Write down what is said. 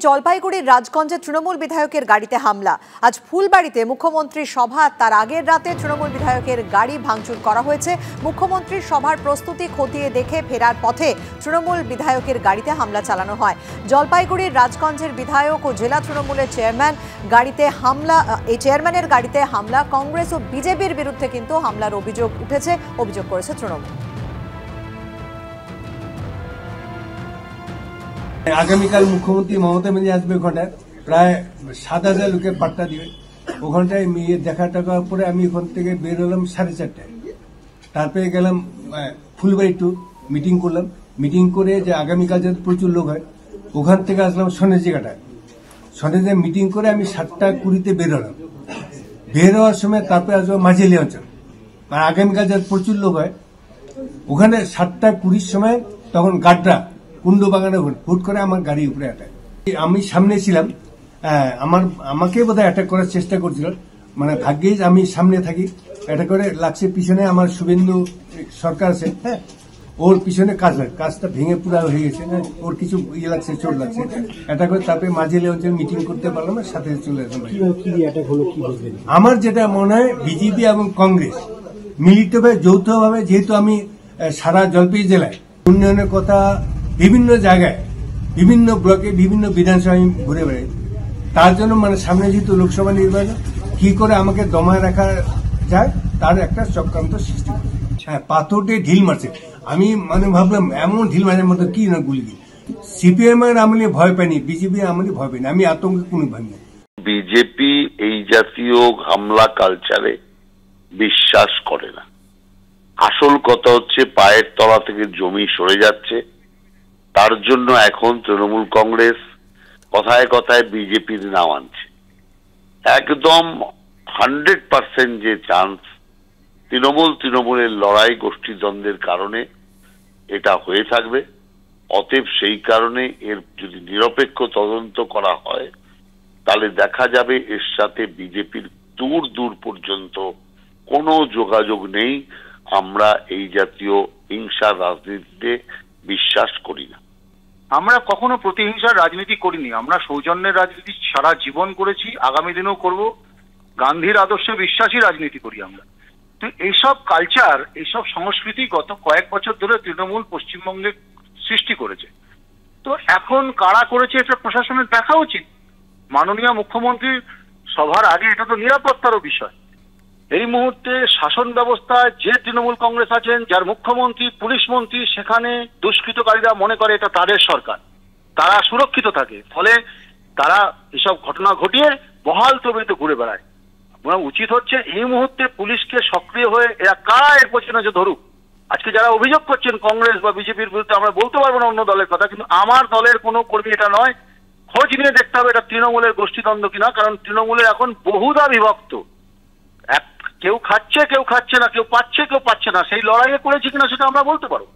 জলপাইগুড়ির রাজগঞ্জে তৃণমূল বিধায়কের গাড়িতে হামলা। আজ ফুলবাড়িতে মুখ্যমন্ত্রীর সভা, তার আগের রাতে তৃণমূল বিধায়কের গাড়ি ভাঙচুর করা হয়েছে। মুখ্যমন্ত্রীর সভার প্রস্তুতি খতিয়ে দেখে ফেরার পথে তৃণমূল বিধায়কের গাড়িতে হামলা চালানো হয়। জলপাইগুড়ির রাজগঞ্জের বিধায়ক ও জেলা তৃণমূলের চেয়ারম্যানের গাড়িতে হামলা। কংগ্রেস ও বিজেপির বিরুদ্ধে কিন্তু হামলার অভিযোগ করেছে তৃণমূল। আগামীকাল মুখ্যমন্ত্রী মমতা ব্যানার্জি আসবে। ওখানটায় প্রায় 7,000 লোকের পাট্টা দিবে। ওখানটায় দেখা টাকার পরে আমি ওখান থেকে বের হলাম 4:30টায়। তারপরে গেলাম ফুলবাড়ি টু, মিটিং করলাম। মিটিং করে যে আগামীকাল যাতে প্রচুর লোক হয়, ওখান থেকে আসলাম সনেজিঘাটায়। সনেজে মিটিং করে আমি 7:20 বের হলাম। বের হওয়ার সময় তারপরে আসবো মাঝেলি অঞ্চল, আর আগামীকাল যাতে প্রচুর লোক হয় ওখানে 7:20 সময় তখন গাড্রা কুন্ড বাগানে হুট করে আমার গাড়ির উপরে অ্যাটাক। আমি সামনে ছিলাম, আমাকে বোধহয় অ্যাটাক করার চেষ্টা করছিল, মানে ভাগ্যেই আমি সামনে থাকি। অ্যাটাক করে লাগছে পিছনে আমার শুভেন্দু সরকার আছে, হ্যাঁ, ওর পিছনে কাজটা ভেঙে পুরা হয়ে গেছে, হ্যাঁ, ওর কিছু লাগছে, চোট লাগছে। অ্যাটাক করে তারপরে মাঝেলি অঞ্চলে মিটিং করতে পারলাম না, সাথে চলে আসলাম। আমার যেটা মনে হয় বিজেপি এবং কংগ্রেস মিলিতভাবে যৌথভাবে, যেহেতু আমি সারা জলপাইগুড়ি জেলায় উন্নয়নের কথা বিভিন্ন জায়গায়, বিভিন্ন ব্লকে, বিভিন্ন বিধানসভা আমি ঘুরে বেড়াই, তার জন্য মানে সামনে যেহেতু লোকসভা নির্বাচন, কি করে আমাকে দমায় রাখা যায় তার একটা চক্রান্ত সৃষ্টি করে। হ্যাঁ, পাথর দিয়ে ঢিল মারছে। আমি ভাবলাম এমন ঢিল মারার মতো কি না গুলি। সিপিএম এর আমলে ভয় পাইনি, বিজেপি আমলে ভয় পাইনি, আমি আতঙ্কে কোনো ভয় নেই। বিজেপি এই জাতীয় হামলা কালচারে বিশ্বাস করে না। আসল কথা হচ্ছে পায়ের তলা থেকে জমি সরে যাচ্ছে, তার জন্য এখন তৃণমূল কংগ্রেস কথায় কথায় বিজেপির নাম আনছে। একদম 100% যে চান্স তৃণমূলের লড়াই গোষ্ঠীদ্বন্দ্বের কারণে এটা হয়ে থাকবে। অতএব সেই কারণে এর যদি নিরপেক্ষ তদন্ত করা হয় তাহলে দেখা যাবে এর সাথে বিজেপির দূর দূর পর্যন্ত কোনো যোগাযোগ নেই। আমরা এই জাতীয় হিংসার রাজনীতিতে বিশ্বাস করি না। আমরা কখনো প্রতিহিংসার রাজনীতি করিনি, আমরা সৌজন্যের রাজনীতি সারা জীবন করেছি, আগামী দিনেও করব। গান্ধীর আদর্শে বিশ্বাসী রাজনীতি করি আমরা। তো এইসব কালচার, এইসব সংস্কৃতি গত কয়েক বছর ধরে তৃণমূল পশ্চিমবঙ্গে সৃষ্টি করেছে। তো এখন কারা করেছে এটা প্রশাসনের দেখা উচিত। মাননীয় মুখ্যমন্ত্রীর সভার আগে এটা তো নিরাপত্তারও বিষয়। এই মুহূর্তে শাসন ব্যবস্থায় যে তৃণমূল কংগ্রেস আছেন, যার মুখ্যমন্ত্রী, পুলিশ মন্ত্রী, সেখানে দুষ্কৃতকারীরা মনে করে এটা তাদের সরকার, তারা সুরক্ষিত থাকে, ফলে তারা এসব ঘটনা ঘটিয়ে বহাল তবিয়তে ঘুরে বেড়ায়। উচিত হচ্ছে এই মুহূর্তে পুলিশকে সক্রিয় হয়ে এরা কারা এর পেছনে যে ধরুক। আজকে যারা অভিযোগ করছেন কংগ্রেস বা বিজেপির বিরুদ্ধে, আমরা বলতে পারবো না অন্য দলের কথা, কিন্তু আমার দলের কোনো কর্মী এটা নয়। খোঁজ নিয়ে দেখতে হবে এটা তৃণমূলের গোষ্ঠীদ্বন্দ্ব কিনা, কারণ তৃণমূলের এখন বহুদা বিভক্ত। কেউ খাচ্ছে, কেউ খাচ্ছে না, কেউ পাচ্ছে, কেউ পাচ্ছে না, সেই লড়াইয়ে করেছে কিনা সেটা আমরা বলতে পারবো।